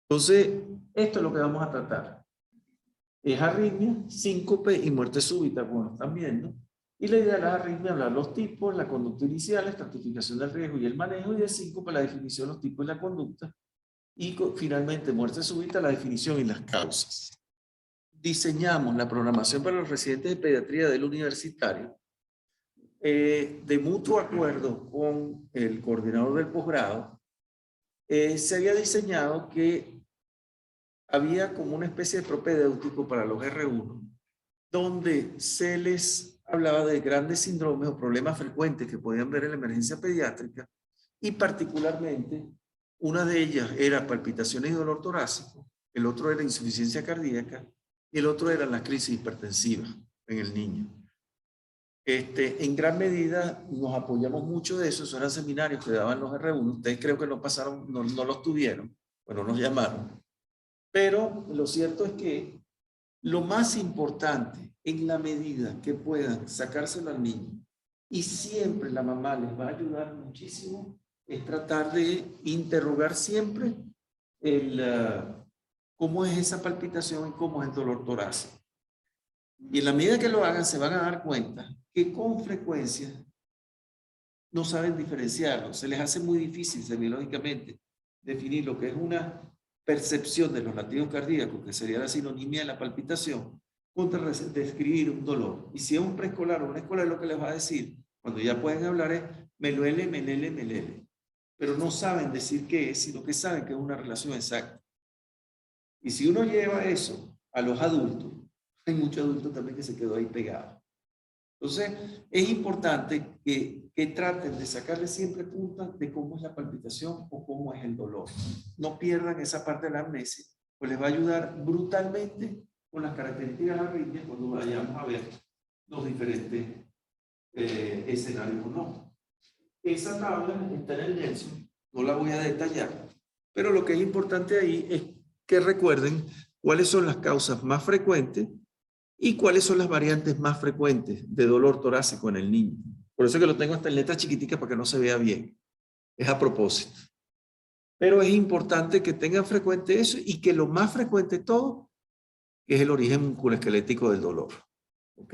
Entonces, esto es lo que vamos a tratar. Es arritmia, síncope y muerte súbita, como lo están viendo. Y la idea de las arritmias, hablar los tipos, la conducta inicial, la estratificación del riesgo y el manejo, y de síncope, la definición, los tipos y la conducta. Y finalmente, muerte súbita, la definición y las causas. Diseñamos la programación para los residentes de pediatría del universitario de mutuo acuerdo con el coordinador del posgrado. Se había diseñado que había como una especie de propedéutico para los R1, donde se les hablaba de grandes síndromes o problemas frecuentes que podían ver en la emergencia pediátrica, y particularmente una de ellas era palpitaciones y dolor torácico, el otro era insuficiencia cardíaca y el otro eran las crisis hipertensivas en el niño. En gran medida nos apoyamos mucho de eso. Esos eran seminarios que daban los R1. Ustedes creo que no pasaron, no los tuvieron, bueno, nos llamaron. Pero lo cierto es que lo más importante, en la medida que puedan sacárselo al niño, y siempre la mamá les va a ayudar muchísimo, es tratar de interrogar siempre cómo es esa palpitación y cómo es el dolor torácico. Y en la medida que lo hagan, se van a dar cuenta que con frecuencia no saben diferenciarlo. Se les hace muy difícil semiológicamente definir lo que es una percepción de los latidos cardíacos, que sería la sinonimia de la palpitación, contra describir un dolor. Y si es un preescolar o una escolar, lo que les va a decir, cuando ya pueden hablar, es me duele, me lele, me lele. Pero no saben decir qué es, sino que saben que es una relación exacta. Y si uno lleva eso a los adultos, hay muchos adultos también que se quedó ahí pegado. Entonces, es importante que traten de sacarle siempre puntas de cómo es la palpitación o cómo es el dolor. No pierdan esa parte de la amnesia, pues les va a ayudar brutalmente con las características de la arritmia cuando vayamos a ver los diferentes escenarios o no. Esa tabla está en el Nelson, no la voy a detallar, pero lo que es importante ahí es que recuerden cuáles son las causas más frecuentes y cuáles son las variantes más frecuentes de dolor torácico en el niño. Por eso que lo tengo hasta en letras chiquiticas para que no se vea bien. Es a propósito. Pero es importante que tengan frecuente eso y que lo más frecuente de todo es el origen musculoesquelético del dolor. ¿Ok?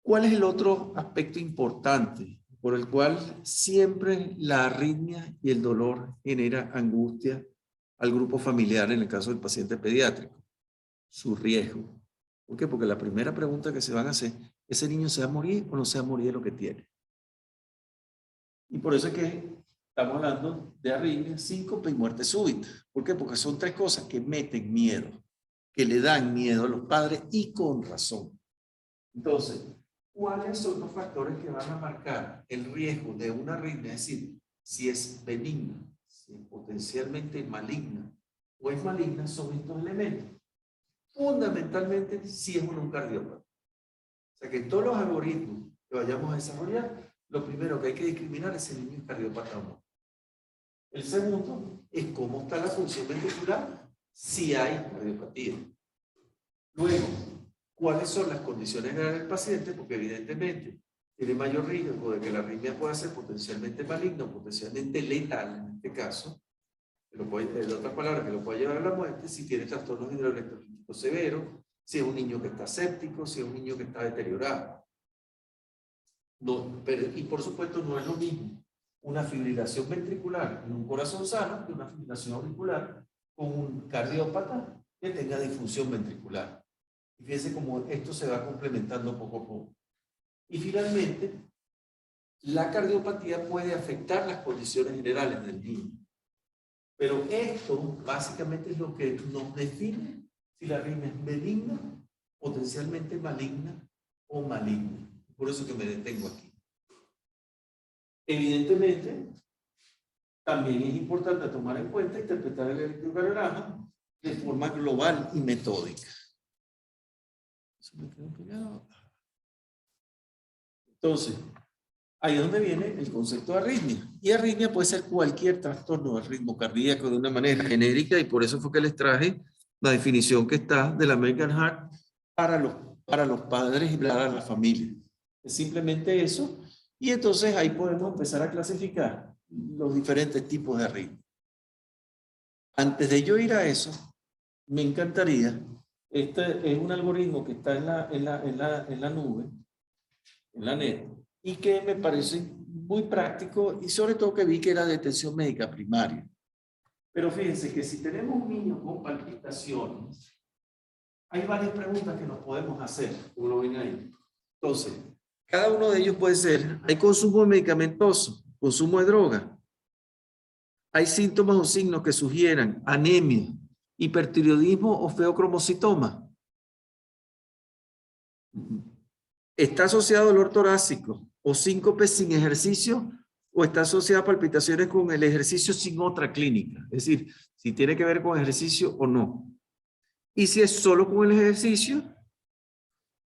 ¿Cuál es el otro aspecto importante por el cual siempre la arritmia y el dolor genera angustia al grupo familiar en el caso del paciente pediátrico? Su riesgo. ¿Por qué? Porque la primera pregunta que se van a hacer, ¿ese niño se va a morir o no se va a morir de lo que tiene? Y por eso es que estamos hablando de arritmia, síncope y muerte súbita. ¿Por qué? Porque son tres cosas que meten miedo, que le dan miedo a los padres y con razón. Entonces, ¿cuáles son los factores que van a marcar el riesgo de una arritmia? Es decir, si es benigna, si es potencialmente maligna o es maligna, son estos elementos. Fundamentalmente, si es un cardiópata. O sea que en todos los algoritmos que vayamos a desarrollar, lo primero que hay que discriminar es si el niño es cardiópata o no. El segundo es cómo está la función ventricular, si hay cardiopatía. Luego, cuáles son las condiciones del paciente, porque evidentemente tiene mayor riesgo de que la arritmia pueda ser potencialmente maligna o potencialmente letal en este caso, de otras palabras, que lo puede llevar a la muerte si tiene trastornos hidroelectrolíticos severos, si es un niño que está séptico, si es un niño que está deteriorado. No, y por supuesto no es lo mismo una fibrilación ventricular en un corazón sano que una fibrilación auricular con un cardiópata que tenga disfunción ventricular. Y fíjense cómo esto se va complementando poco a poco. Y finalmente, la cardiopatía puede afectar las condiciones generales del niño. Pero esto básicamente es lo que nos define si la arritmia es benigna, potencialmente maligna o maligna. Por eso que me detengo aquí. Evidentemente, también es importante tomar en cuenta e interpretar el electrocardiograma de forma global y metódica. Eso me quedó pegado. Entonces, ahí es donde viene el concepto de arritmia. Y arritmia puede ser cualquier trastorno del ritmo cardíaco de una manera genérica, y por eso fue que les traje la definición que está de la American Heart para los padres y para la familia. Es simplemente eso. Y entonces ahí podemos empezar a clasificar los diferentes tipos de arritmia. Antes de yo ir a eso, me encantaría, este es un algoritmo que está en la nube, en la net, y que me parece muy práctico y sobre todo que vi que era de atención médica primaria. Pero fíjense que si tenemos un niño con palpitaciones, hay varias preguntas que nos podemos hacer, como lo ven ahí. Entonces, cada uno de ellos puede ser, ¿hay consumo medicamentoso? ¿Consumo de droga? ¿Hay síntomas o signos que sugieran anemia, hipertiroidismo o feocromocitoma? ¿Está asociado a dolor torácico o síncope sin ejercicio o está asociado a palpitaciones con el ejercicio sin otra clínica? Es decir, si tiene que ver con ejercicio o no. Y si es solo con el ejercicio,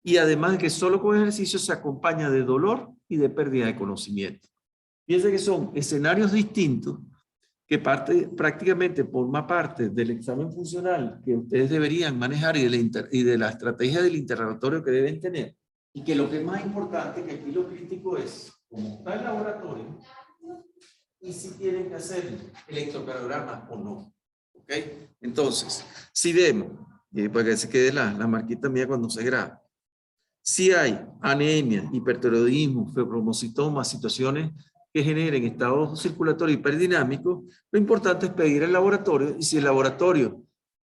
y además de que solo con ejercicio se acompaña de dolor y de pérdida de conocimiento. Fíjense que son escenarios distintos que prácticamente forma parte del examen funcional que ustedes deberían manejar y de la estrategia del interrogatorio que deben tener. Y que lo que es más importante, que aquí lo crítico es cómo está el laboratorio y si tienen que hacer electrocardiograma o no. ¿Ok? Entonces, si vemos, y para que se quede la marquita mía cuando se graba, si hay anemia, hipertiroidismo, feocromocitoma, situaciones que generen estados circulatorios hiperdinámicos, lo importante es pedir el laboratorio y si el laboratorio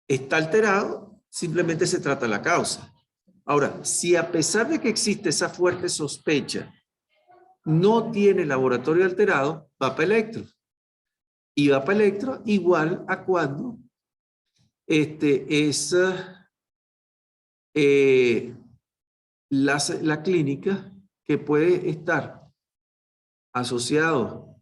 está alterado, simplemente se trata la causa. Ahora, si a pesar de que existe esa fuerte sospecha, no tiene laboratorio alterado, va para electro. Y va para electro igual a cuando es la clínica que puede estar asociado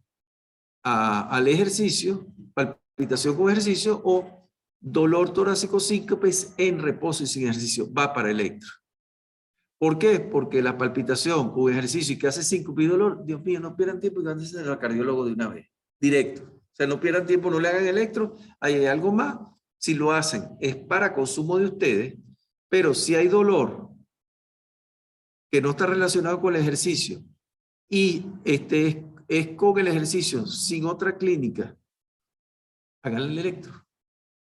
al ejercicio, palpitación con ejercicio o dolor torácico síncopes en reposo y sin ejercicio, va para electro. ¿Por qué? Porque la palpitación con ejercicio y que hace síncope y dolor, Dios mío, no pierdan tiempo y váyanse al cardiólogo de una vez, directo. O sea, no pierdan tiempo, no le hagan electro, ahí hay algo más. Si lo hacen, es para consumo de ustedes, pero si hay dolor que no está relacionado con el ejercicio y es con el ejercicio sin otra clínica, háganle el electro.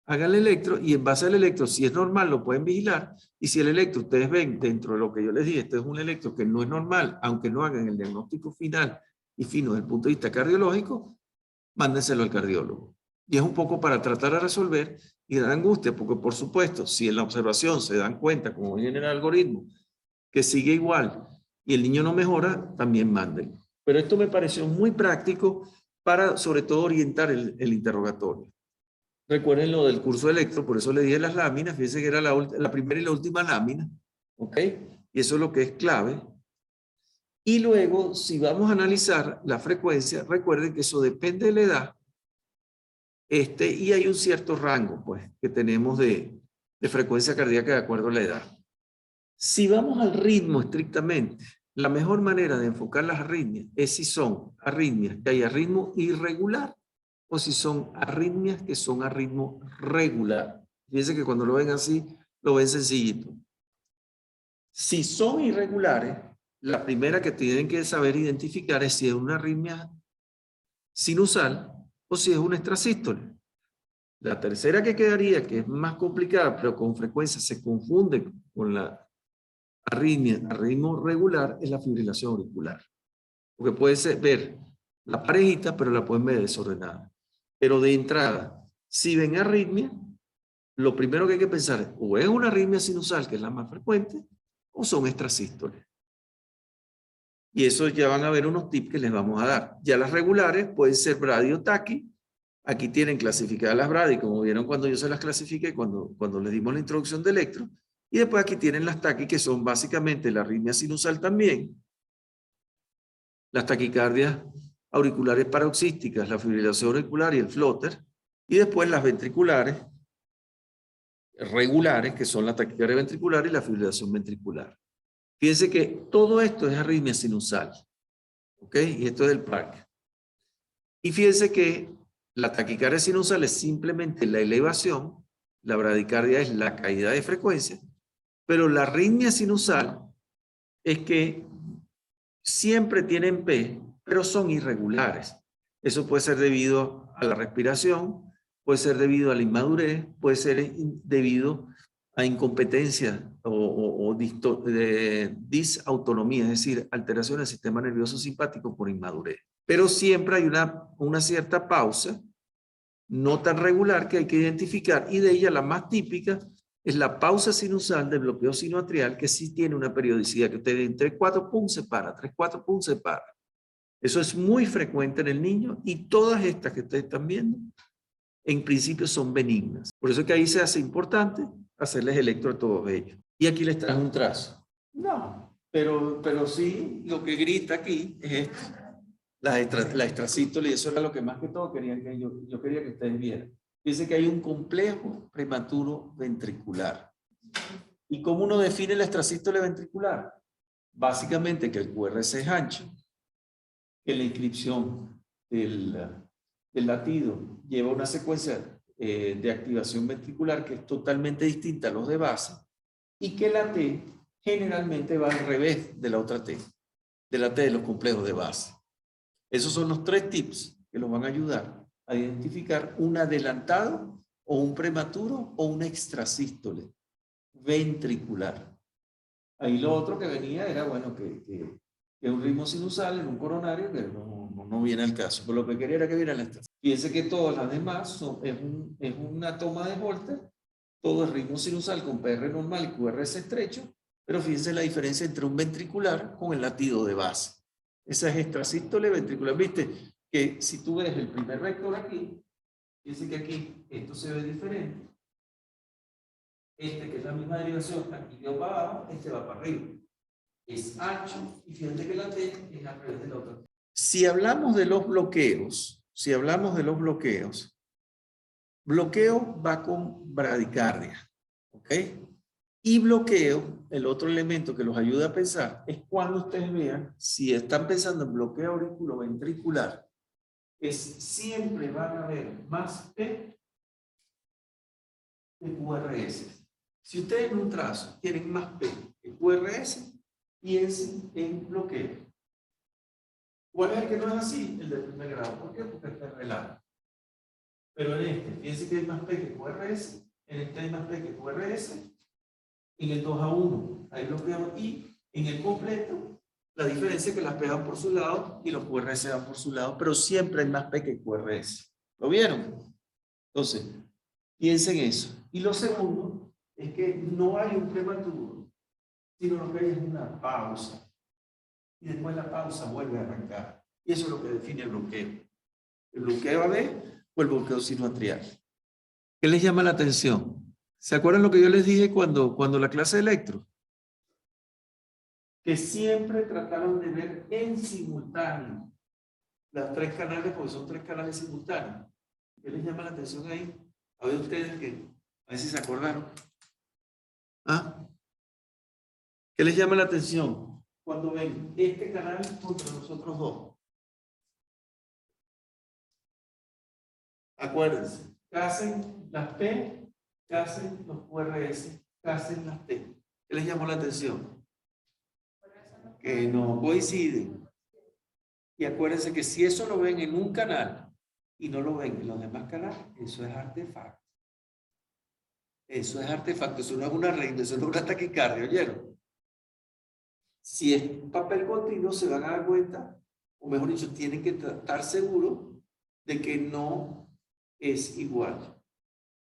Háganle electro y en base al electro, si es normal, lo pueden vigilar. Y si el electro, ustedes ven dentro de lo que yo les dije, este es un electro que no es normal, aunque no hagan el diagnóstico final y fino desde el punto de vista cardiológico, mándenselo al cardiólogo. Y es un poco para tratar de resolver y dar angustia, porque por supuesto, si en la observación se dan cuenta, como viene en el algoritmo, que sigue igual y el niño no mejora, también manden. Pero esto me pareció muy práctico para, sobre todo, orientar el interrogatorio. Recuerden lo del curso de electro, por eso le dije las láminas, fíjense que era la primera y la última lámina, ¿ok? Y eso es lo que es clave. Y luego, si vamos a analizar la frecuencia, recuerden que eso depende de la edad, y hay un cierto rango, pues, que tenemos de frecuencia cardíaca de acuerdo a la edad. Si vamos al ritmo estrictamente, la mejor manera de enfocar las arritmias es si son arritmias que hay a ritmo irregular o si son arritmias que son a ritmo regular. Fíjense que cuando lo ven así, lo ven sencillito. Si son irregulares, la primera que tienen que saber identificar es si es una arritmia sinusal o si es una extrasístole. La tercera que quedaría, que es más complicada, pero con frecuencia se confunde con la arritmia a ritmo regular, es la fibrilación auricular. Porque puede ver la parejita, pero la pueden ver desordenada. Pero de entrada, si ven arritmia, lo primero que hay que pensar es o es una arritmia sinusal, que es la más frecuente, o son extrasístoles. Y eso ya van a ver unos tips que les vamos a dar. Ya las regulares pueden ser bradiotaqui. Aquí tienen clasificadas las bradi, como vieron cuando yo se las clasifiqué, cuando les dimos la introducción de electro. Y después aquí tienen las taqui, que son básicamente la arritmia sinusal también. Las taquicardias auriculares paroxísticas, la fibrilación auricular y el flutter. Y después las ventriculares regulares, que son la taquicardia ventricular y la fibrilación ventricular. Fíjense que todo esto es arritmia sinusal. ¿Ok? Y esto es del parque. Y fíjense que la taquicardia sinusal es simplemente la elevación, la bradicardia es la caída de frecuencia, pero la arritmia sinusal es que siempre tienen P, pero son irregulares. Eso puede ser debido a la respiración, puede ser debido a la inmadurez, puede ser debido a incompetencia o disautonomía, es decir, alteración del sistema nervioso simpático por inmadurez. Pero siempre hay una cierta pausa, no tan regular, que hay que identificar, y de ella la más típica es la pausa sinusal del bloqueo sinoatrial, que sí tiene una periodicidad que usted en 3-4 pum se para, 3-4 pum se para. Eso es muy frecuente en el niño, y todas estas que ustedes están viendo en principio son benignas. Por eso es que ahí se hace importante hacerles electro a todos ellos. Y aquí les traje un trazo. No, pero sí, lo que grita aquí es esto. La extrasístole, y eso era lo que más que todo querían que yo quería que ustedes vieran. Dice que hay un complejo prematuro ventricular. ¿Y cómo uno define la extrasístole ventricular? Básicamente que el QRS es ancho, que la inscripción del latido lleva una secuencia de activación ventricular que es totalmente distinta a los de base, y que la T generalmente va al revés de la otra T, de la T de los complejos de base. Esos son los 3 tips que los van a ayudar a identificar un adelantado o un prematuro o una extrasístole ventricular. Ahí lo otro que venía era, bueno, que un ritmo sinusal en un coronario, que no viene al caso. Pero lo que quería era que viera la extrasístole. Fíjense que todas las demás es una toma de Holter, todo es ritmo sinusal con PR normal y QRS estrecho, pero fíjense la diferencia entre un ventricular con el latido de base. Esa es extrasístole ventricular. ¿Viste? Que si tú ves el primer vector aquí, fíjense que aquí esto se ve diferente. Este, que es la misma derivación, aquí va para abajo, este va para arriba. Es ancho, y fíjate que la T es al revés de la otra. Si hablamos de los bloqueos, bloqueo va con bradicardia, ¿ok? Y bloqueo, el otro elemento que los ayuda a pensar, es cuando ustedes vean, si están pensando en bloqueo auriculoventricular, siempre van a ver más P que QRS. Si ustedes en un trazo tienen más P que QRS, piensen en bloqueo. ¿Cuál es el que no es así? El de primer grado. ¿Por qué? Porque está relado. Pero en este, fíjense que hay más P que QRS, en este hay más P que QRS, en el 2-1 hay bloqueo, y en el completo la diferencia es que las P van por su lado y los QRS van por su lado, pero siempre hay más P que QRS. ¿Lo vieron? Entonces, piensen eso. Y lo segundo es que no hay un prematuro, sino lo que hay es una pausa. Y después la pausa vuelve a arrancar. Y eso es lo que define el bloqueo. El bloqueo AB o el bloqueo sinoatrial. ¿Qué les llama la atención? ¿Se acuerdan lo que yo les dije cuando la clase de electro? Que siempre trataron de ver en simultáneo las 3 canales, porque son 3 canales simultáneos. ¿Qué les llama la atención ahí? A ver ustedes que, a ver si se acordaron. ¿Ah? ¿Qué les llama la atención cuando ven este canal contra los otros dos? Acuérdense, casen las P, casen los QRS, casen las T. ¿Qué les llamó la atención? Que no coinciden. Y acuérdense que si eso lo ven en un canal y no lo ven en los demás canales, eso es artefacto. Eso es artefacto, eso no es una reina, eso no es una taquicardia, ¿oyeron? Si es un papel continuo, se van a dar cuenta, o mejor dicho, tienen que estar seguros de que no es igual.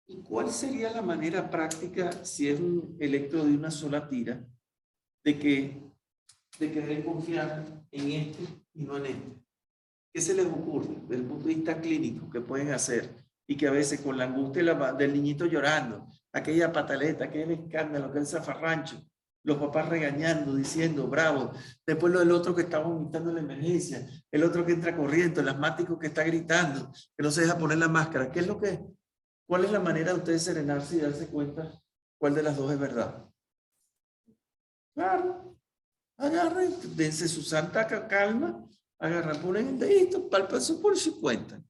¿Y cuál sería la manera práctica, si es un electro de una sola tira, de que deben confiar en este y no en este? ¿Qué se les ocurre desde el punto de vista clínico que pueden hacer? Y que a veces con la angustia del niñito llorando, aquella pataleta, aquel escándalo, aquel zafarrancho, los papás regañando, diciendo, bravo, después lo del otro que está vomitando en la emergencia, el otro que entra corriendo, el asmático que está gritando, que no se deja poner la máscara. ¿Qué es lo que, cuál es la manera de ustedes serenarse y darse cuenta cuál de las dos es verdad? Claro, agarren, dense su santa calma, agarran, ponen el dedito, palpan su pulso y cuentan.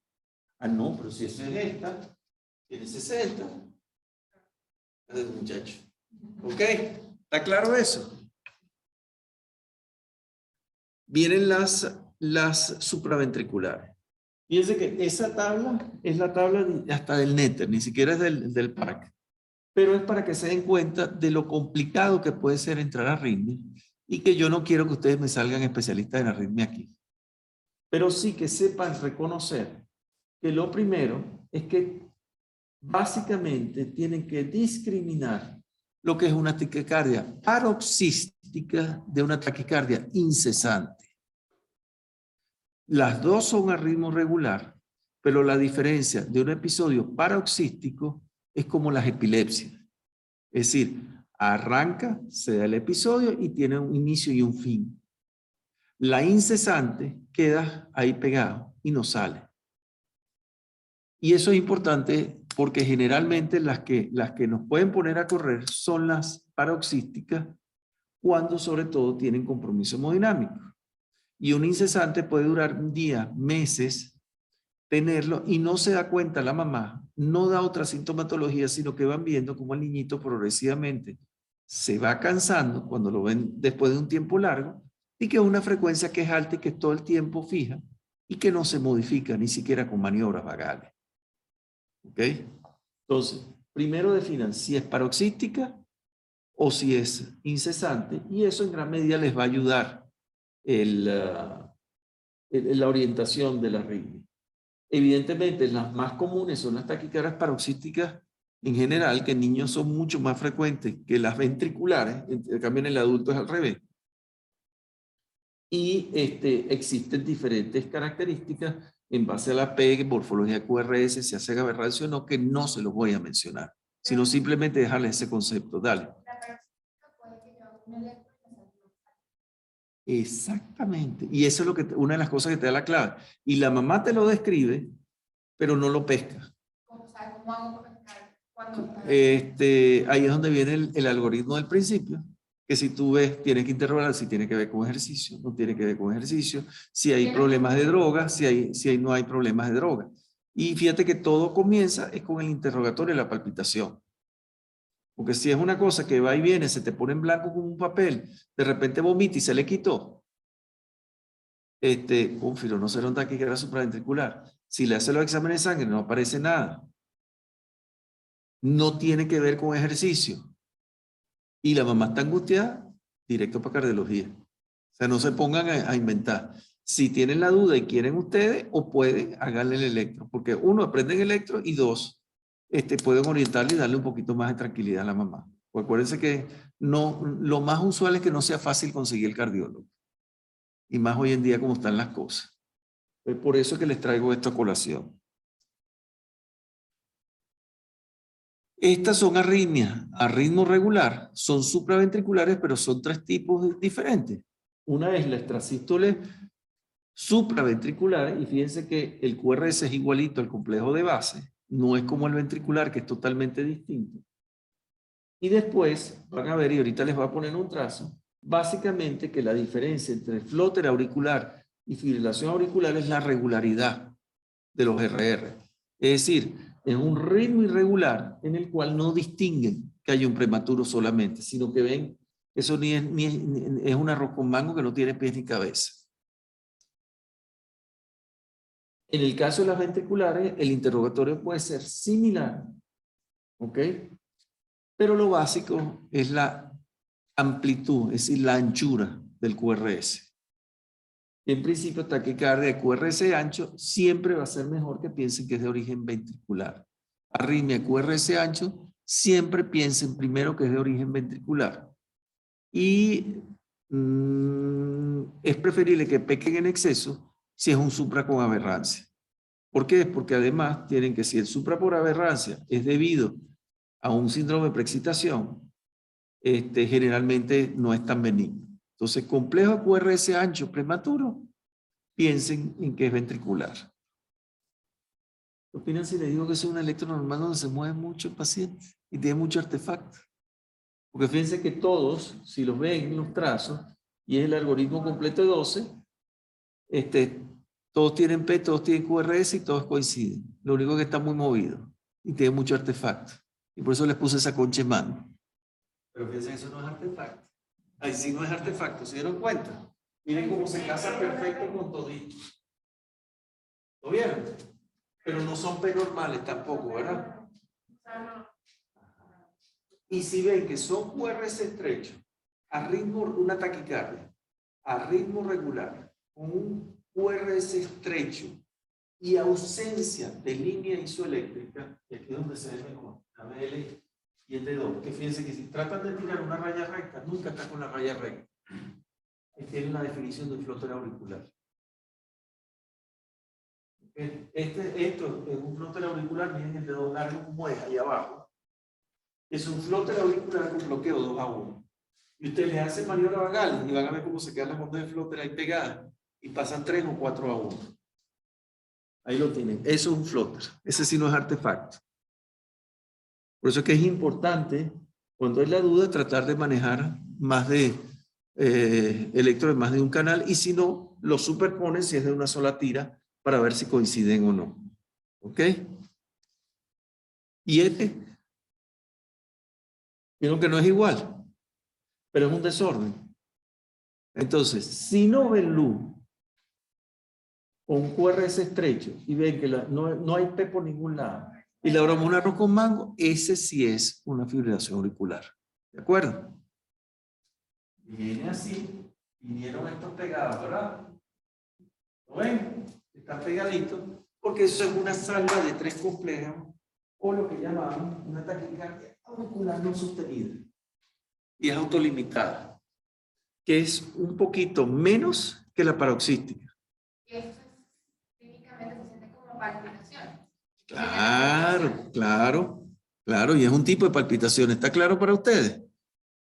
Ah, no, pero si eso es esta, tiene 60. Muchacho. ¿Ok? ¿Está claro eso? Vienen las supraventriculares. Fíjense que esa tabla es la tabla hasta del Netter, ni siquiera es del PAC. Pero es para que se den cuenta de lo complicado que puede ser entrar a arritmia y que yo no quiero que ustedes me salgan especialistas en arritmia aquí. Pero sí que sepan reconocer que lo primero es que básicamente tienen que discriminar lo que es una taquicardia paroxística de una taquicardia incesante. Las dos son a ritmo regular, pero la diferencia de un episodio paroxístico es como las epilepsias. Es decir, arranca, se da el episodio y tiene un inicio y un fin. La incesante queda ahí pegado y no sale. Y eso es importante porque generalmente las que nos pueden poner a correr son las paroxísticas cuando sobre todo tienen compromiso hemodinámico. Y un incesante puede durar un día, meses, tenerlo y no se da cuenta la mamá, no da otra sintomatología, sino que van viendo cómo el niñito progresivamente se va cansando cuando lo ven después de un tiempo largo y que es una frecuencia que es alta y que es todo el tiempo fija y que no se modifica ni siquiera con maniobras vagales. ¿Ok? Entonces, primero definan si es paroxística o si es incesante y eso en gran medida les va a ayudar la orientación de la arritmia. Evidentemente, las más comunes son las taquicardias paroxísticas en general, que en niños son mucho más frecuentes que las ventriculares, en cambio en el adulto es al revés. Y existen diferentes características en base a la PEG, morfología QRS, si hace aberrancia o no, que no se los voy a mencionar, sino simplemente dejarles ese concepto. Dale. Exactamente. Y eso es lo que, una de las cosas que te da la clave. Y la mamá te lo describe, pero no lo pesca. ¿Cómo hago para pescar cuando Ahí es donde viene el algoritmo del principio, que si tú ves, tienes que interrogar si tiene que ver con ejercicio, no tiene que ver con ejercicio, si hay problemas de droga, si no hay problemas de droga. Y fíjate que todo comienza es con el interrogatorio y la palpitación. Porque si es una cosa que va y viene, se te pone en blanco como un papel, de repente vomita y se le quitó, confiro, no será un taquicardia supraventricular. Si le hace los exámenes de sangre no aparece nada. No tiene que ver con ejercicio. Y la mamá está angustiada, directo para cardiología. O sea, no se pongan a inventar. Si tienen la duda y quieren ustedes, o pueden, háganle el electro. Porque uno, aprenden electro y dos, pueden orientarle y darle un poquito más de tranquilidad a la mamá. Pues acuérdense que no, lo más usual es que no sea fácil conseguir el cardiólogo. Y más hoy en día como están las cosas. Es por eso que les traigo esta colación. Estas son arritmias a ritmo regular, son supraventriculares, pero son tres tipos diferentes. Una es la extrasístole supraventricular, y fíjense que el QRS es igualito al complejo de base, no es como el ventricular, que es totalmente distinto. Y después van a ver, y ahorita les voy a poner un trazo, básicamente que la diferencia entre flóter auricular y fibrilación auricular es la regularidad de los RR. Es decir, es un ritmo irregular en el cual no distinguen que hay un prematuro solamente, sino que ven que eso es un arroz con mango que no tiene pies ni cabeza. En el caso de las ventriculares, el interrogatorio puede ser similar, ¿ok? Pero lo básico es la amplitud, es decir, la anchura del QRS. En principio, taquicardia de QRS ancho siempre va a ser mejor que piensen que es de origen ventricular. Arritmia QRS ancho, siempre piensen primero que es de origen ventricular. Y es preferible que pequen en exceso si es un supra con aberrancia. ¿Por qué? Porque además tienen que, si el supra por aberrancia es debido a un síndrome de preexcitación, generalmente no es tan benigno. Entonces, complejo QRS ancho prematuro, piensen en que es ventricular. ¿Qué opinan si les digo que es un electro normal donde se mueve mucho el paciente y tiene mucho artefacto? Porque fíjense que todos, si los ven en los trazos, y es el algoritmo completo de 12, todos tienen P, todos tienen QRS y todos coinciden. Lo único que está muy movido y tiene mucho artefacto. Y por eso les puse esa concha en mano. Pero fíjense que eso no es artefacto. Ahí sí no es artefacto, ¿se dieron cuenta? Miren cómo se casa perfecto con todito. ¿Lo vieron? Pero no son P normales tampoco, ¿verdad? Y si ven que son QRS estrechos, a ritmo, una taquicardia, a ritmo regular, con un QRS estrecho y ausencia de línea isoeléctrica, y aquí es donde se ve como la BL y el D2, que fíjense que si tratan de tirar una raya recta, nunca está con la raya recta. Ahí tienen la definición del flóter auricular. Esto es un flóter auricular, miren el dedo largo como es ahí abajo. Es un flóter auricular con bloqueo 2-1. Y ustedes le hacen maniobra vagal y van a ver cómo se quedan las ondas de flóter ahí pegadas y pasan 3 o 4-1. Ahí lo tienen. Eso es un flóter. Ese sí no es artefacto. Por eso es que es importante, cuando hay la duda, tratar de manejar más de electrodos, más de un canal, y si no, lo superponen si es de una sola tira para ver si coinciden o no. ¿Ok? Y vieron que no es igual, pero es un desorden. Entonces, si no ven luz con un QRS estrecho y ven que no hay P por ningún lado, y la broma un arroz con mango, ese sí es una fibrilación auricular. ¿De acuerdo? Viene así, vinieron estos pegados, ¿verdad? ¿Lo ven? Están pegaditos, porque eso es una salva de 3 complejos, o lo que llamamos una taquicardia auricular no sostenida. Y es autolimitada, que es un poquito menos que la paroxística. Y eso clínicamente se siente como palpitación. Claro, claro, claro, y es un tipo de palpitación. ¿Está claro para ustedes?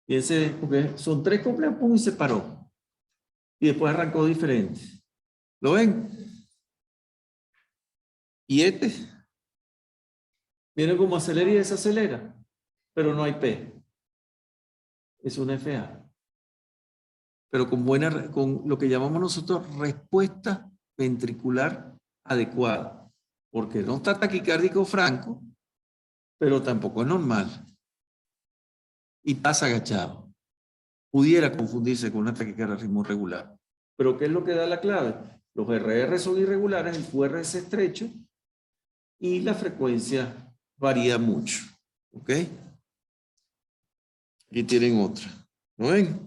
Fíjense, porque son 3 complejos, pum, y se paró. Y después arrancó diferente. ¿Lo ven? Y miren cómo acelera y desacelera, pero no hay P. Es una FA. Pero con lo que llamamos nosotros respuesta ventricular adecuada. Porque no está taquicárdico franco, pero tampoco es normal. Y pasa agachado. Pudiera confundirse con una taquicardia a ritmo regular. Pero ¿qué es lo que da la clave? Los RR son irregulares, el QR es estrecho y la frecuencia varía mucho. ¿Ok? Aquí tienen otra. ¿No ven?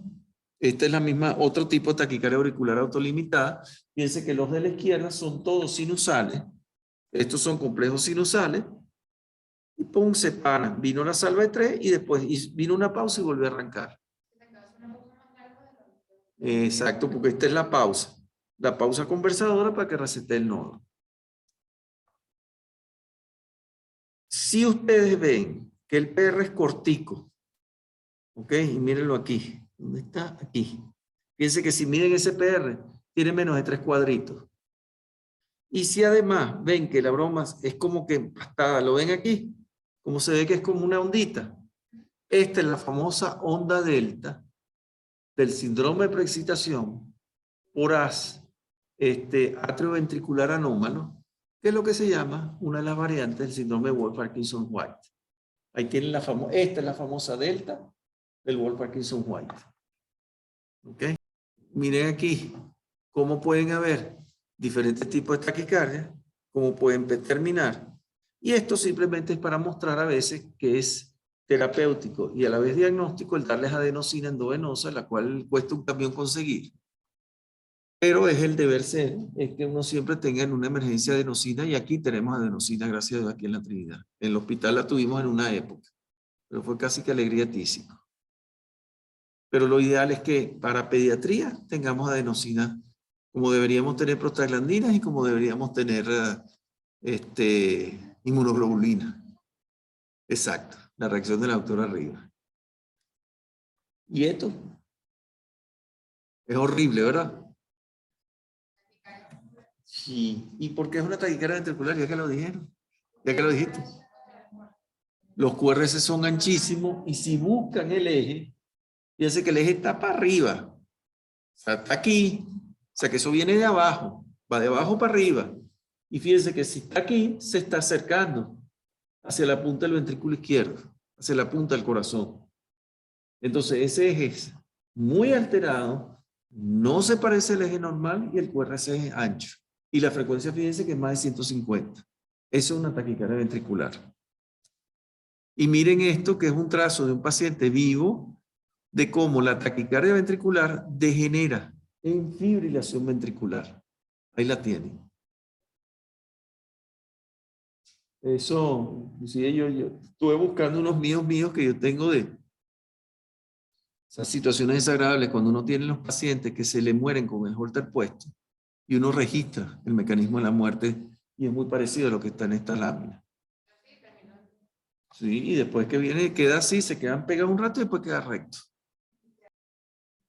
Esta es la misma, otro tipo de taquicardia auricular autolimitada. Fíjense que los de la izquierda son todos sinusales. Estos son complejos sinusales. Y pum, se paran. Vino la salva de 3 y después vino una pausa y volvió a arrancar. Exacto, porque esta es la pausa. La pausa conversadora para que resete el nodo. Si ustedes ven que el PR es cortico, ¿ok? Y mírenlo aquí. ¿Dónde está? Aquí. Fíjense que si miden ese PR, tiene menos de 3 cuadritos. Y si además ven que la broma es como que empastada, ¿lo ven aquí? Como se ve que es como una ondita. Esta es la famosa onda delta del síndrome de preexcitación por atrioventricular anómalo, que es lo que se llama una de las variantes del síndrome de Wolff-Parkinson-White. Ahí tienen esta es la famosa delta del Wolff-Parkinson-White. ¿Ok? Miren aquí cómo pueden haber diferentes tipos de taquicardia, cómo pueden terminar. Y esto simplemente es para mostrar a veces que es terapéutico y a la vez diagnóstico el darles adenosina endovenosa, la cual cuesta un camión conseguir. Pero es el deber ser, es que uno siempre tenga en una emergencia adenosina, y aquí tenemos adenosina, gracias a Dios, aquí en la Trinidad. En el hospital la tuvimos en una época, pero fue casi que alegría tísico. Pero lo ideal es que para pediatría tengamos adenosina, como deberíamos tener prostaglandinas y como deberíamos tener inmunoglobulina. Exacto, la reacción de la doctora Rivas. Y esto es horrible, ¿verdad? Sí. ¿Y por qué es una taquicardia ventricular? Ya que lo dijeron. Ya que lo dijiste. Los QRS son anchísimos y si buscan el eje, fíjense que el eje está para arriba. O sea, está aquí. O sea, que eso viene de abajo. Va de abajo para arriba. Y fíjense que si está aquí, se está acercando hacia la punta del ventrículo izquierdo, hacia la punta del corazón. Entonces, ese eje es muy alterado, no se parece al eje normal y el QRS es ancho. Y la frecuencia, fíjense que es más de 150. Eso es una taquicardia ventricular. Y miren esto, que es un trazo de un paciente vivo, de cómo la taquicardia ventricular degenera en fibrilación ventricular. Ahí la tienen. Eso, inclusive yo estuve buscando unos míos que yo tengo de esas situaciones desagradables cuando uno tiene los pacientes que se le mueren con el holter puesto y uno registra el mecanismo de la muerte y es muy parecido a lo que está en esta lámina. Sí, y después que viene, queda así, se quedan pegados un rato y después queda recto.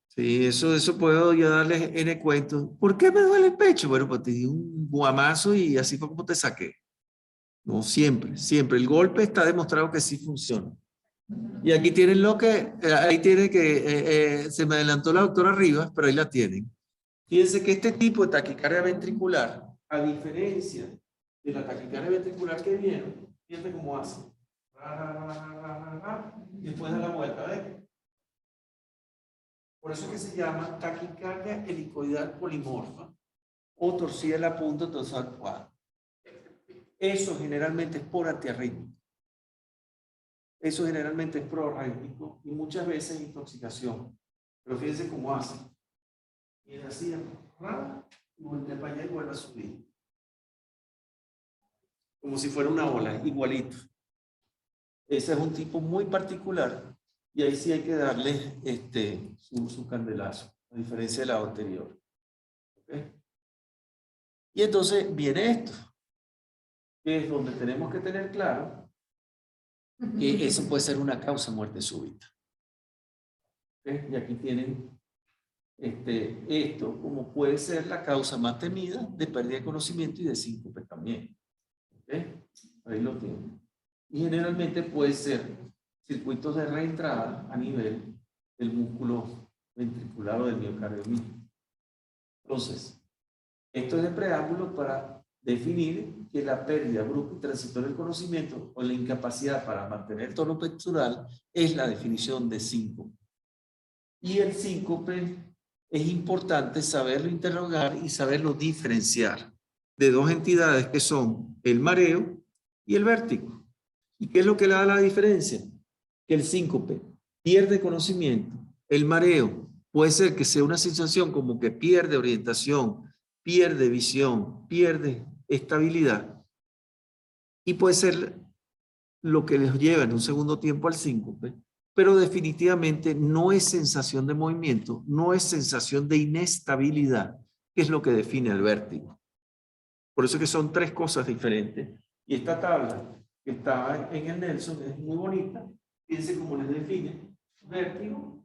Sí, eso puedo ya darles N cuentos. ¿Por qué me duele el pecho? Bueno, pues te di un guamazo y así fue como te saqué. No, siempre, siempre. El golpe está demostrado que sí funciona. Y aquí tienen lo que, ahí tiene que, se me adelantó la doctora Rivas, pero ahí la tienen. Fíjense que este tipo de taquicardia ventricular, a diferencia de la taquicardia ventricular que vieron, fíjense cómo hace. Y después da la vuelta, ¿ves? Por eso es que se llama taquicardia helicoidal polimorfa o torcida de la punta dorsal cuadra. Eso generalmente es por antiarrítmico. Eso generalmente es prorrítmico y muchas veces intoxicación. Pero fíjense cómo hace. Y así, y voltea para allá y vuelve a subir. Como si fuera una ola, igualito. Ese es un tipo muy particular y ahí sí hay que darle su candelazo, a diferencia de la anterior. ¿Okay? Y entonces viene esto, que es donde tenemos que tener claro que eso puede ser una causa de muerte súbita. ¿Okay? Y aquí tienen esto como puede ser la causa más temida de pérdida de conocimiento y de síncope también. ¿Okay? Ahí lo tienen. Y generalmente puede ser circuitos de reentrada a nivel del músculo ventricular o del miocardio mismo. Entonces, esto es de preámbulo para definir que la pérdida brusca y transitoria del conocimiento o la incapacidad para mantener el tono pectoral es la definición de síncope. Y el síncope es importante saberlo interrogar y saberlo diferenciar de dos entidades que son el mareo y el vértigo. ¿Y qué es lo que le da la diferencia? Que el síncope pierde conocimiento. El mareo puede ser que sea una sensación como que pierde orientación, pierde visión, pierde estabilidad. Y puede ser lo que les lleva en un segundo tiempo al síncope, pero definitivamente no es sensación de movimiento, no es sensación de inestabilidad, que es lo que define el vértigo. Por eso que son tres cosas diferentes. Y esta tabla que está en el Nelson es muy bonita. Fíjense cómo les define vértigo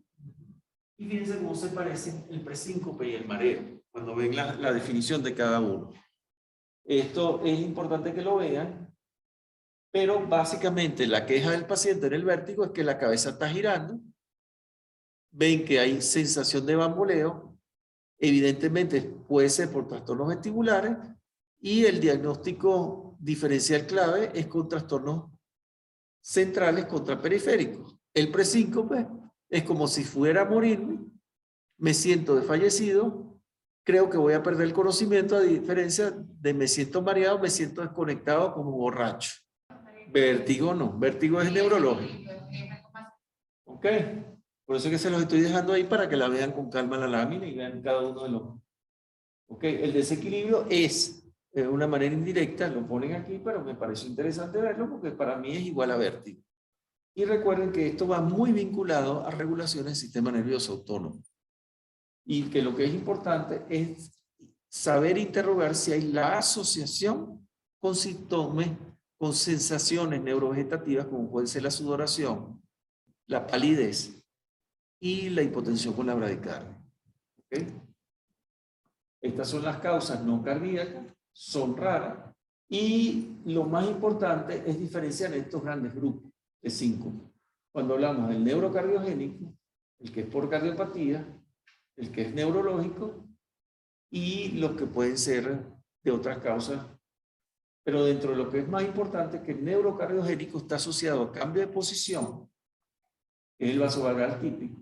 y fíjense cómo se parecen el presíncope y el mareo cuando ven la definición de cada uno. Esto es importante que lo vean, pero básicamente la queja del paciente en el vértigo es que la cabeza está girando, ven que hay sensación de bamboleo, evidentemente puede ser por trastornos vestibulares y el diagnóstico diferencial clave es con trastornos centrales contra periféricos. El presíncope es como si fuera a morirme, me siento desfallecido, creo que voy a perder el conocimiento a diferencia de me siento mareado, me siento desconectado como borracho. Vértigo no, vértigo es neurológico. ¿Ok? Por eso es que se los estoy dejando ahí para que la vean con calma la lámina y vean cada uno de los... ¿Ok? El desequilibrio es de una manera indirecta, lo ponen aquí, pero me parece interesante verlo porque para mí es igual a vértigo. Y recuerden que esto va muy vinculado a regulaciones del sistema nervioso autónomo. Y que lo que es importante es saber interrogar si hay la asociación con síntomas, con sensaciones neurovegetativas como puede ser la sudoración, la palidez y la hipotensión con la bradicardia. ¿Okay? Estas son las causas no cardíacas, son raras y lo más importante es diferenciar estos grandes grupos de síncope. Cuando hablamos del neurocardiogénico, el que es por cardiopatía, el que es neurológico y los que pueden ser de otras causas. Pero dentro de lo que es más importante, que el neurocardiogénico está asociado a cambio de posición, que es el vasovagal típico,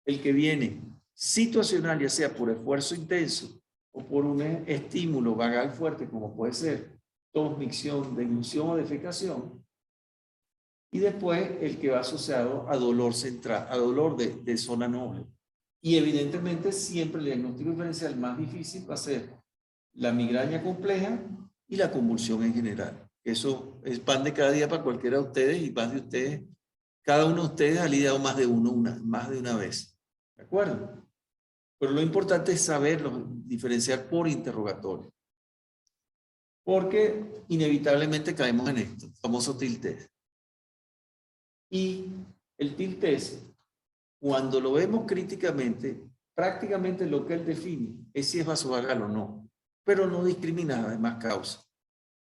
el que viene situacional, ya sea por esfuerzo intenso o por un estímulo vagal fuerte, como puede ser tos, micción, deglución o defecación. Y después el que va asociado a dolor central, a dolor de zona noble. Y evidentemente siempre el diagnóstico diferencial más difícil va a ser la migraña compleja y la convulsión en general. Eso es pan de cada día para cualquiera de ustedes y más de ustedes. Cada uno de ustedes ha lidiado más de una vez. ¿De acuerdo? Pero lo importante es saberlo diferenciar por interrogatorio. Porque inevitablemente caemos en esto, famoso tilt test. Y el tilt test, cuando lo vemos críticamente, prácticamente lo que él define es si es vasovagal o no, pero no discrimina además causa.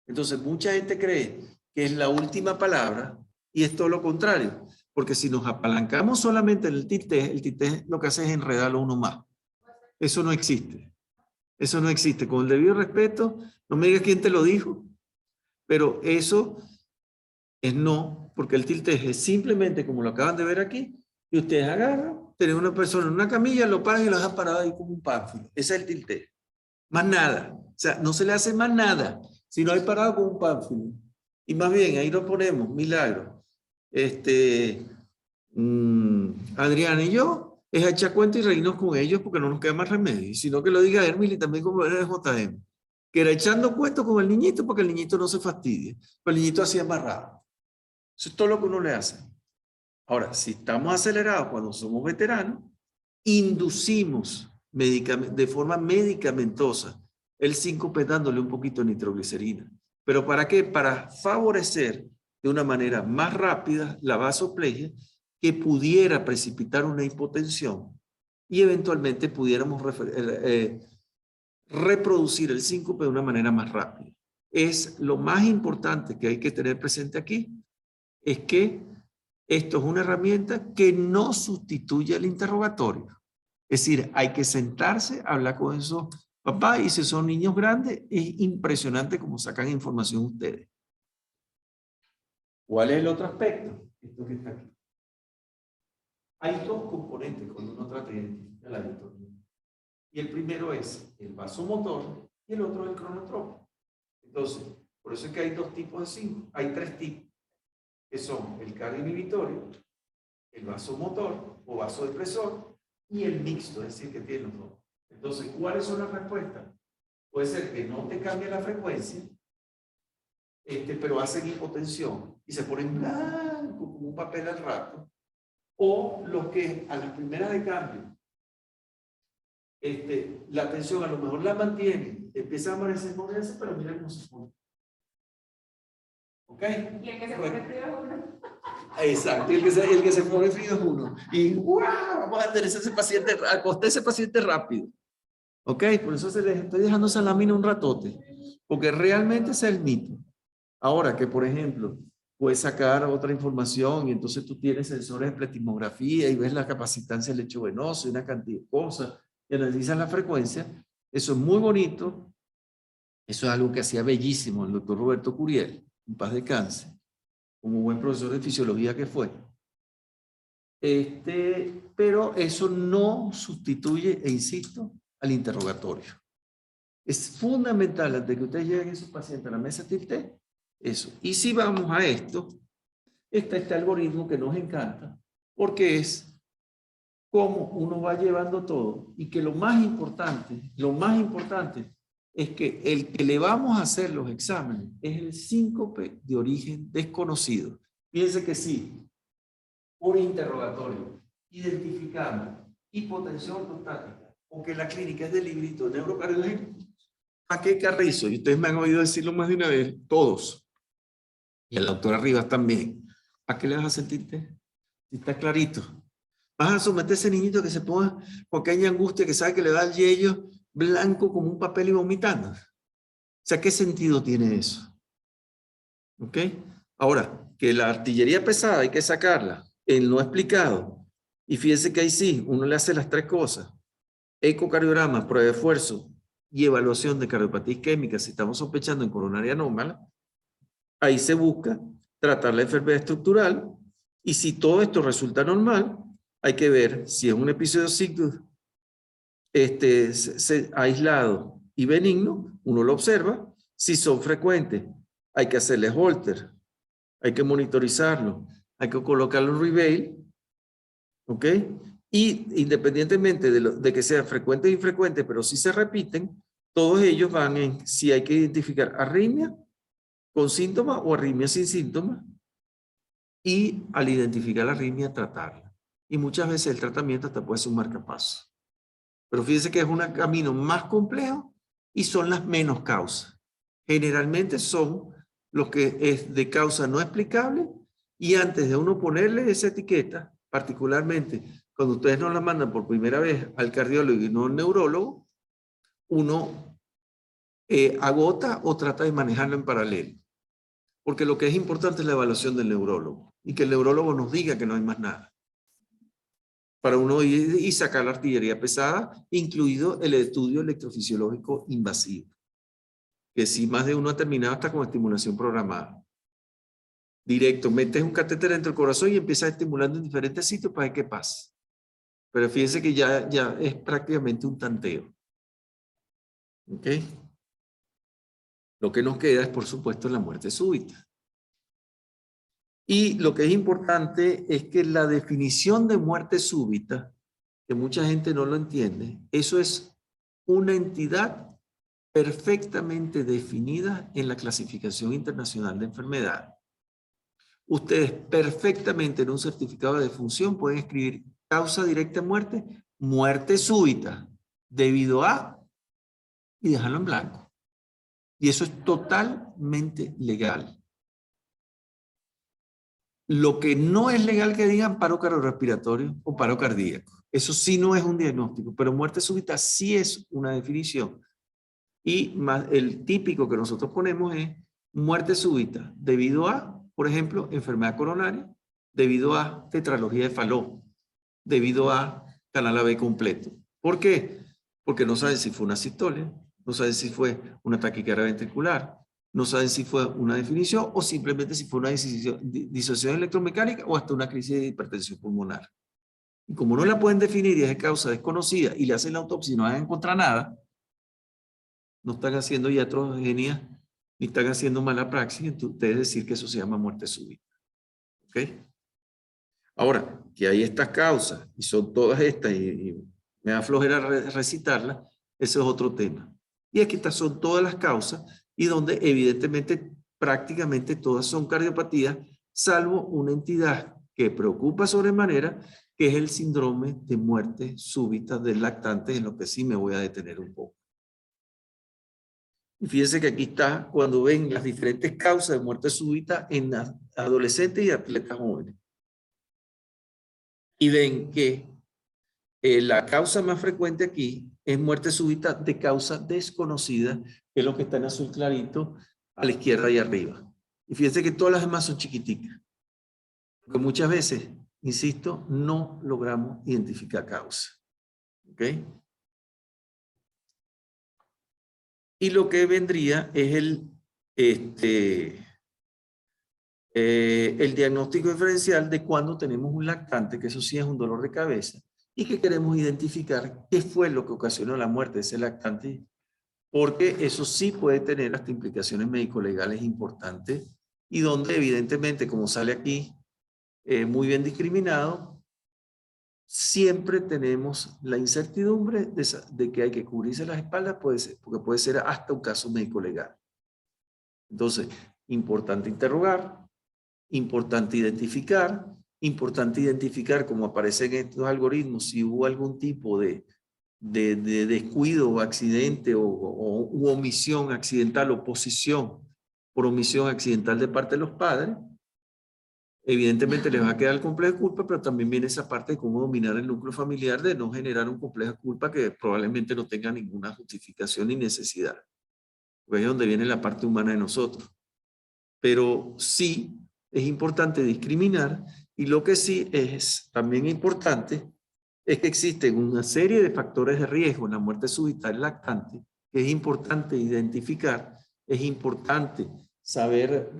Entonces, mucha gente cree que es la última palabra y es todo lo contrario, porque si nos apalancamos solamente en el tilt test lo que hace es enredarlo uno más. Eso no existe. Eso no existe. Con el debido respeto, no me digas quién te lo dijo, pero eso es no, porque el tilt test es simplemente como lo acaban de ver aquí, y ustedes agarran, tienen una persona en una camilla, lo paran y lo dejan parado ahí como un pánfilo. Ese es el tilt test. Más nada. O sea, no se le hace más nada, sino hay parado como un pánfilo. Y más bien, ahí lo ponemos, milagro. Adriana y yo, es echar cuenta y reírnos con ellos porque no nos queda más remedio. Sino que lo diga Hermil y también como era JM. Que era echando cuentos con el niñito porque el niñito no se fastidie. Pero el niñito hacía amarrado. Eso es todo lo que uno le hace. Ahora, si estamos acelerados cuando somos veteranos, inducimos de forma medicamentosa el síncope dándole un poquito de nitroglicerina. ¿Pero para qué? Para favorecer de una manera más rápida la vasoplegia que pudiera precipitar una hipotensión y eventualmente pudiéramos reproducir el síncope de una manera más rápida. Es lo más importante que hay que tener presente aquí, es que esto es una herramienta que no sustituye el interrogatorio. Es decir, hay que sentarse, hablar con esos papás y si son niños grandes, es impresionante cómo sacan información ustedes. ¿Cuál es el otro aspecto? Esto que está aquí. Hay dos componentes cuando uno trata de identificar la distonia. Y el primero es el vasomotor y el otro el cronotropo. Entonces, por eso es que hay dos tipos de síncope. Hay tres tipos, que son el cardioinhibitorio, el vasomotor o vasodepresor y el mixto, es decir, que tiene los dos. Entonces, ¿cuáles son las respuestas? Puede ser que no te cambie la frecuencia, pero hacen hipotensión y se ponen blanco como un papel al rato, o los que a las primeras de cambio, la tensión a lo mejor la mantienen, empieza a moverse, pero mira cómo se pone. ¿Ok? Y el que se pone frío es uno. Exacto, el que se pone frío es uno. Y ¡guau! Vamos a tener ese paciente, acosté ese paciente rápido. ¿Ok? Por eso se les estoy dejando esa lámina un ratote. Porque realmente ese es el mito. Ahora que, por ejemplo, puedes sacar otra información y entonces tú tienes sensores de pletismografía y ves la capacitancia del lecho venoso y una cantidad de cosas y analizas la frecuencia. Eso es muy bonito. Eso es algo que hacía bellísimo el doctor Roberto Curiel, en paz descanse, como buen profesor de fisiología que fue. Pero eso no sustituye, e insisto, al interrogatorio. Es fundamental antes de que ustedes lleguen a esos pacientes a la mesa tilt test, eso. Y si vamos a esto, está este algoritmo que nos encanta, porque es cómo uno va llevando todo y que lo más importante es que el que le vamos a hacer los exámenes es el síncope de origen desconocido. Piense que sí, por interrogatorio, identificamos hipotensión ortostática o que la clínica es de librito neurocardiológico. ¿A qué Carrizo? Y ustedes me han oído decirlo más de una vez, todos. Y el doctor Rivas también. ¿A qué le vas a sentirte? Si está clarito. Vas a someter a ese niñito que se ponga pequeña angustia, que sabe que le da el yello blanco como un papel y vomitando. O sea, ¿qué sentido tiene eso? ¿Ok? Ahora, que la artillería pesada hay que sacarla, el no explicado. Y fíjense que ahí sí, uno le hace las tres cosas. Ecocardiograma, prueba de esfuerzo y evaluación de cardiopatía isquémica si estamos sospechando en coronaria anómala. Ahí se busca tratar la enfermedad estructural y si todo esto resulta normal, hay que ver si es un episodio cíclico aislado y benigno, uno lo observa. Si son frecuentes, hay que hacerles holter, hay que monitorizarlo, hay que colocarlo en reveal, ¿ok? Y independientemente de que sean frecuentes o infrecuentes, pero si se repiten, todos ellos van en si hay que identificar arritmia con síntomas o arritmia sin síntomas, y al identificar la arritmia, tratarla. Y muchas veces el tratamiento hasta puede ser un marcapaso. Pero fíjense que es un camino más complejo y son las menos causas. Generalmente son los que es de causa no explicable, y antes de uno ponerle esa etiqueta, particularmente cuando ustedes nos la mandan por primera vez al cardiólogo y no al neurólogo, uno agota o trata de manejarlo en paralelo. Porque lo que es importante es la evaluación del neurólogo y que el neurólogo nos diga que no hay más nada. Para uno ir y sacar la artillería pesada, incluido el estudio electrofisiológico invasivo, que si más de uno ha terminado hasta con estimulación programada. Directo, metes un catéter dentro del corazón y empiezas estimulando en diferentes sitios para ver qué pasa. Pero fíjense que ya es prácticamente un tanteo. ¿Ok? Lo que nos queda es, por supuesto, la muerte súbita. Y lo que es importante es que la definición de muerte súbita, que mucha gente no lo entiende, eso es una entidad perfectamente definida en la clasificación internacional de enfermedades. Ustedes perfectamente en un certificado de defunción pueden escribir causa directa de muerte, muerte súbita, debido a, y dejarlo en blanco. Y eso es totalmente legal. Lo que no es legal que digan paro cardiorrespiratorio o paro cardíaco. Eso sí no es un diagnóstico, pero muerte súbita sí es una definición. Y más, el típico que nosotros ponemos es muerte súbita debido a, por ejemplo, enfermedad coronaria, debido a tetralogía de Fallot, debido a canal AB completo. ¿Por qué? Porque no saben si fue una sistolia, no saben si fue una taquicardia ventricular, no saben si fue una definición o simplemente si fue una disociación electromecánica o hasta una crisis de hipertensión pulmonar. Y como no la pueden definir y es de causa desconocida y le hacen la autopsia y no van a encontrar nada, no están haciendo iatrogenia ni están haciendo mala praxis, entonces ustedes decir que eso se llama muerte súbita. ¿Ok? Ahora, que hay estas causas y son todas estas y me da flojera recitarlas, ese es otro tema. Y aquí estas son todas las causas y donde evidentemente prácticamente todas son cardiopatías, salvo una entidad que preocupa sobremanera, que es el síndrome de muerte súbita del lactante, en lo que sí me voy a detener un poco. Y fíjense que aquí está cuando ven las diferentes causas de muerte súbita en adolescentes y atletas jóvenes. Y ven que la causa más frecuente aquí es muerte súbita de causa desconocida, que es lo que está en azul clarito a la izquierda y arriba. Y fíjense que todas las demás son chiquiticas. Porque muchas veces, insisto, no logramos identificar causa. ¿Ok? Y lo que vendría es el diagnóstico diferencial de cuando tenemos un lactante, que eso sí es un dolor de cabeza, y que queremos identificar qué fue lo que ocasionó la muerte de ese lactante, porque eso sí puede tener hasta implicaciones médico-legales importantes, y donde evidentemente, como sale aquí, muy bien discriminado, siempre tenemos la incertidumbre de que hay que cubrirse las espaldas, porque puede ser hasta un caso médico-legal. Entonces, importante interrogar, importante identificar como aparecen estos algoritmos si hubo algún tipo de descuido o accidente u omisión accidental o posición por omisión accidental de parte de los padres. Evidentemente les va a quedar el complejo de culpa, pero también viene esa parte de cómo dominar el núcleo familiar, de no generar un complejo de culpa que probablemente no tenga ninguna justificación ni necesidad. Pues es donde viene la parte humana de nosotros. Pero sí es importante discriminar, y lo que sí es también importante es que existen una serie de factores de riesgo en la muerte súbita del lactante que es importante identificar, es importante saber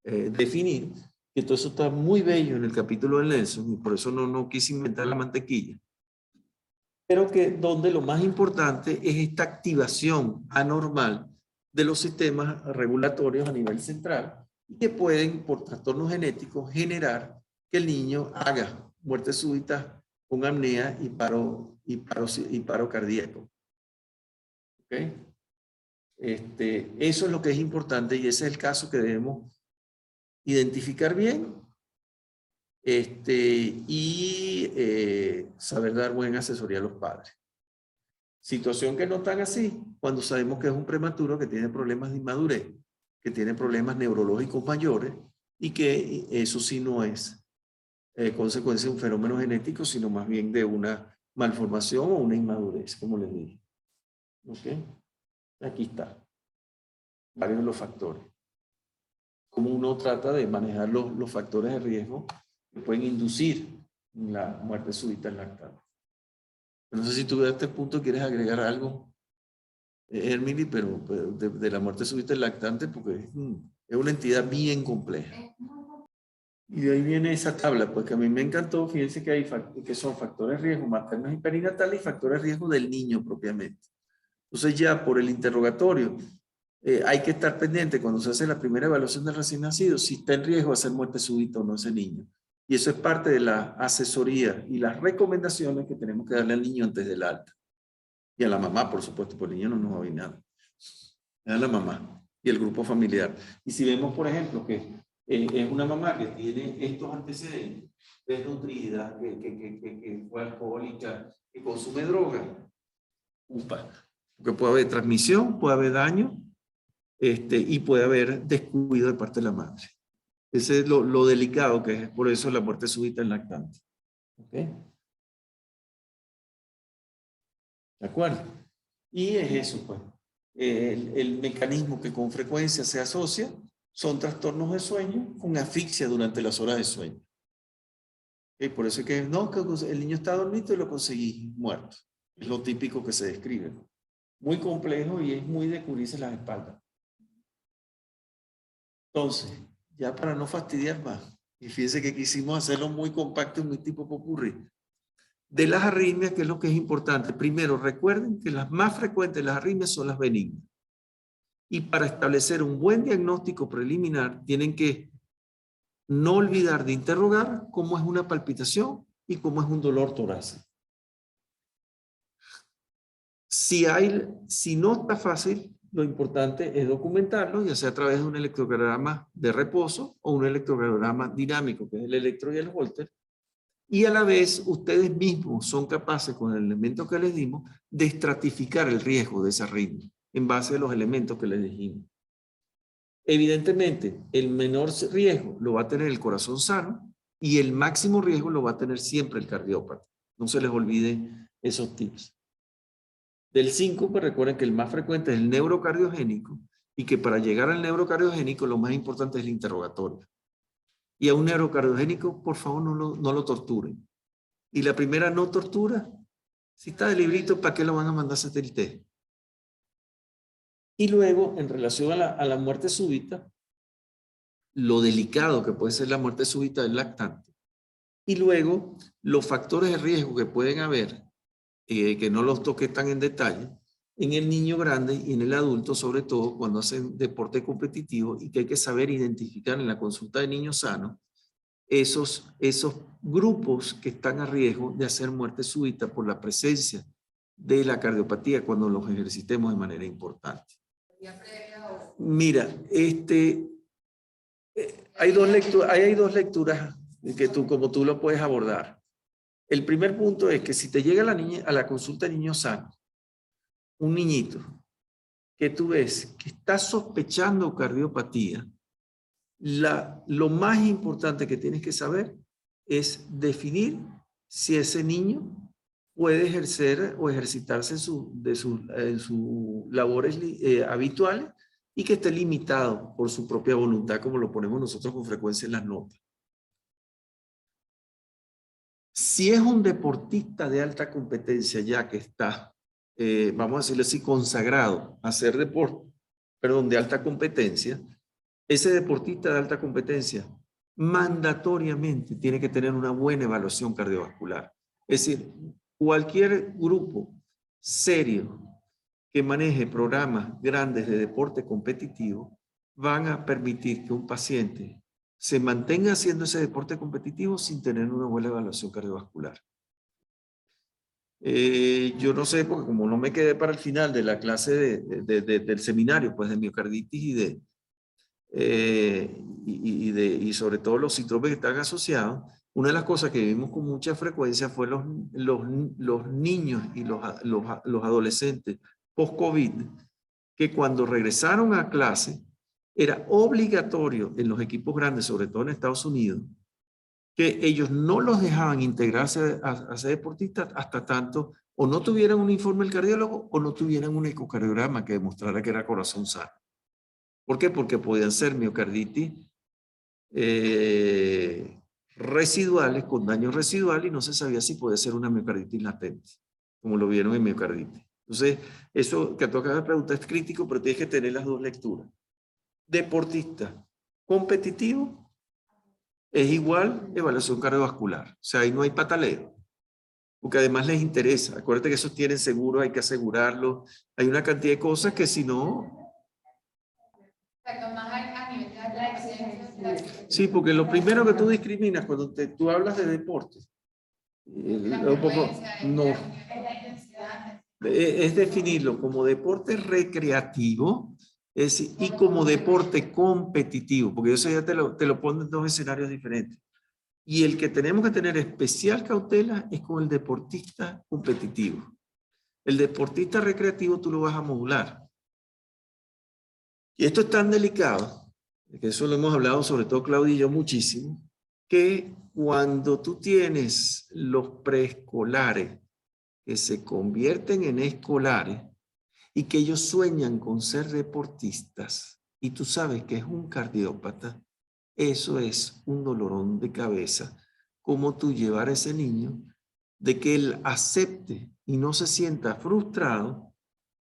definir, que todo eso está muy bello en el capítulo de Nelson y por eso no quise inventar la mantequilla. pero que donde lo más importante es esta activación anormal de los sistemas regulatorios a nivel central y que pueden, por trastornos genéticos, generar que el niño haga muerte súbita con apnea y paro cardíaco. ¿Okay? Eso es lo que es importante y ese es el caso que debemos identificar bien y saber dar buena asesoría a los padres. Situación que no están así cuando sabemos que es un prematuro que tiene problemas de inmadurez, que tiene problemas neurológicos mayores y que eso sí no es consecuencia de un fenómeno genético, sino más bien de una malformación o una inmadurez, como les dije. ¿Ok? Aquí está. Varios de los factores. Cómo uno trata de manejar los factores de riesgo que pueden inducir la muerte súbita en lactante. No sé si tú a este punto quieres agregar algo, Hermili, pero de la muerte súbita en lactante, porque es una entidad bien compleja. Y de ahí viene esa tabla, pues que a mí me encantó. Fíjense que son factores de riesgo maternos y perinatales y factores de riesgo del niño propiamente. Entonces ya por el interrogatorio hay que estar pendiente cuando se hace la primera evaluación del recién nacido si está en riesgo de hacer muerte súbita o no ese niño. Y eso es parte de la asesoría y las recomendaciones que tenemos que darle al niño antes del alta. Y a la mamá, por supuesto, porque el niño no nos va a ver nada. A la mamá y el grupo familiar. Y si vemos, por ejemplo, que es una mamá que tiene estos antecedentes, desnutrida, que fue alcohólica, que consume droga, porque puede haber transmisión, puede haber daño, y puede haber descuido de parte de la madre. Ese es lo delicado que es, por eso la muerte súbita en lactante. ¿Ok? ¿De acuerdo? Y es eso, pues. El mecanismo que con frecuencia se asocia son trastornos de sueño con asfixia durante las horas de sueño. ¿Okay? Por eso es que no, que el niño está dormido y lo conseguí muerto. Es lo típico que se describe. Muy complejo y es muy de cubrirse las espaldas. Entonces, ya para no fastidiar más, y fíjense que quisimos hacerlo muy compacto y muy tipo popurrí. De las arritmias, ¿qué es lo que es importante? Primero, recuerden que las más frecuentes de las arritmias son las benignas. Y para establecer un buen diagnóstico preliminar, tienen que no olvidar de interrogar cómo es una palpitación y cómo es un dolor torácico. Si no está fácil, lo importante es documentarlo, ya sea a través de un electrocardiograma de reposo o un electrocardiograma dinámico, que es el electro y el holter, y a la vez ustedes mismos son capaces, con el elemento que les dimos, de estratificar el riesgo de esa arritmia en base a los elementos que les dijimos. Evidentemente, el menor riesgo lo va a tener el corazón sano y el máximo riesgo lo va a tener siempre el cardiópata. No se les olvide esos tips. Del síncope, recuerden que el más frecuente es el neurocardiogénico y que para llegar al neurocardiogénico lo más importante es el interrogatorio. Y a un neurocardiogénico, por favor, no lo torturen. Y la primera no tortura, si está de librito, ¿para qué lo van a mandar a hacer el test? Y luego, en relación a la muerte súbita, lo delicado que puede ser la muerte súbita del lactante. Y luego, los factores de riesgo que pueden haber, que no los toqué tan en detalle, en el niño grande y en el adulto, sobre todo cuando hacen deporte competitivo y que hay que saber identificar en la consulta de niños sanos esos grupos que están a riesgo de hacer muerte súbita por la presencia de la cardiopatía cuando los ejercitemos de manera importante. Mira, hay dos lecturas que como tú lo puedes abordar. El primer punto es que si te llega a la consulta de niños sanos, un niñito que tú ves que está sospechando cardiopatía, lo más importante que tienes que saber es definir si ese niño puede ejercer o ejercitarse en sus labores habituales y que esté limitado por su propia voluntad, como lo ponemos nosotros con frecuencia en las notas. Si es un deportista de alta competencia ya que está, vamos a decirlo así, consagrado a hacer deporte, perdón, de alta competencia, ese deportista de alta competencia mandatoriamente tiene que tener una buena evaluación cardiovascular. Es decir, cualquier grupo serio que maneje programas grandes de deporte competitivo van a permitir que un paciente se mantenga haciendo ese deporte competitivo sin tener una buena evaluación cardiovascular. Yo no sé, porque como no me quedé para el final de la clase del seminario, pues de miocarditis y sobre todo los síndromes que están asociados, una de las cosas que vimos con mucha frecuencia fue los niños y los adolescentes post-COVID, que cuando regresaron a clase, era obligatorio en los equipos grandes, sobre todo en Estados Unidos, que ellos no los dejaban integrarse a ser deportistas hasta tanto o no tuvieran un informe del cardiólogo o no tuvieran un ecocardiograma que demostrara que era corazón sano. ¿Por qué? Porque podían ser miocarditis residuales, con daño residual, y no se sabía si podía ser una miocarditis latente, como lo vieron en miocarditis. Entonces, eso que tú acabas de preguntar es crítico, pero tienes que tener las dos lecturas. Deportista competitivo es igual evaluación cardiovascular. O sea, ahí no hay pataleo. Porque además les interesa. Acuérdate que esos tienen seguro, hay que asegurarlo. Hay una cantidad de cosas que si no... Sí, porque lo primero que tú discriminas cuando tú hablas de deporte, es definirlo como deporte recreativo y como deporte competitivo, porque eso ya te lo ponen en dos escenarios diferentes. Y el que tenemos que tener especial cautela es con el deportista competitivo. El deportista recreativo tú lo vas a modular. Y esto es tan delicado, que eso lo hemos hablado sobre todo Claudia y yo muchísimo, que cuando tú tienes los preescolares que se convierten en escolares y que ellos sueñan con ser deportistas y tú sabes que es un cardiópata, eso es un dolorón de cabeza. Cómo tú llevar a ese niño de que él acepte y no se sienta frustrado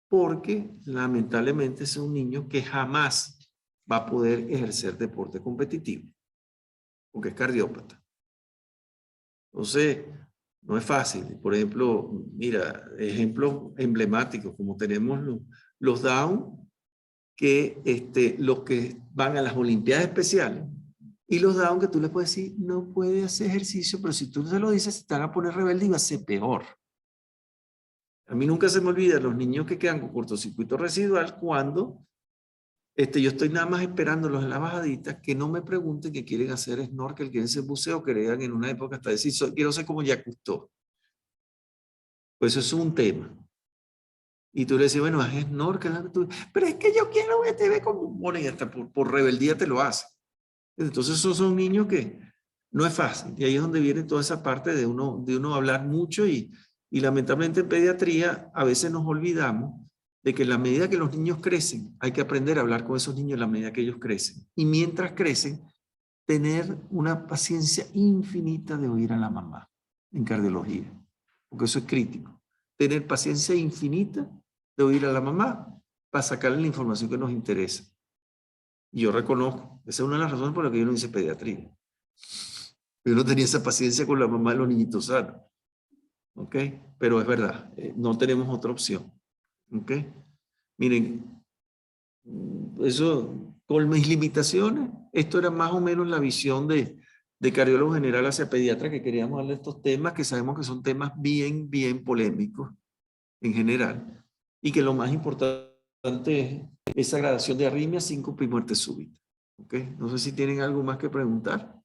porque lamentablemente es un niño que jamás va a poder ejercer deporte competitivo porque es cardiópata. Entonces, no es fácil. Por ejemplo, mira, ejemplos emblemáticos como tenemos los Down, que los que van a las Olimpiadas Especiales, y los Down que tú les puedes decir, no puede hacer ejercicio, pero si tú se lo dices, se te van a poner rebelde y va a ser peor. A mí nunca se me olvida los niños que quedan con cortocircuito residual cuando yo estoy nada más esperándolos en la bajadita, que no me pregunten que quieren hacer snorkel, quieren hacer buceo, que crean en una época hasta decir, quiero ser como Jacques Cousteau. Pues eso es un tema. Y tú le decís, bueno, haz snorkel, pero es que yo quiero que te ve como, bueno, y hasta por rebeldía te lo hace. Entonces esos son niños que no es fácil. Y ahí es donde viene toda esa parte de uno hablar mucho y lamentablemente en pediatría a veces nos olvidamos de que en la medida que los niños crecen, hay que aprender a hablar con esos niños en la medida que ellos crecen. Y mientras crecen, tener una paciencia infinita de oír a la mamá en cardiología, porque eso es crítico. Tener paciencia infinita de oír a la mamá para sacarle la información que nos interesa. Y yo reconozco, esa es una de las razones por las que yo no hice pediatría. Yo no tenía esa paciencia con la mamá de los niñitos sanos. ¿Ok? Pero es verdad, no tenemos otra opción. ¿Ok? Miren, eso, con mis limitaciones, esto era más o menos la visión de cardiólogo general hacia pediatra, que queríamos darle estos temas, que sabemos que son temas bien polémicos en general, y que lo más importante es esa gradación de arritmia, síncope y muerte súbita. ¿Ok? No sé si tienen algo más que preguntar,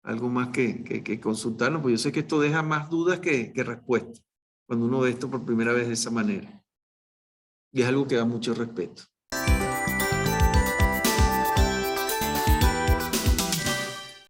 algo más que consultarnos, porque yo sé que esto deja más dudas que respuestas, cuando uno ve esto por primera vez de esa manera. Y es algo que da mucho respeto.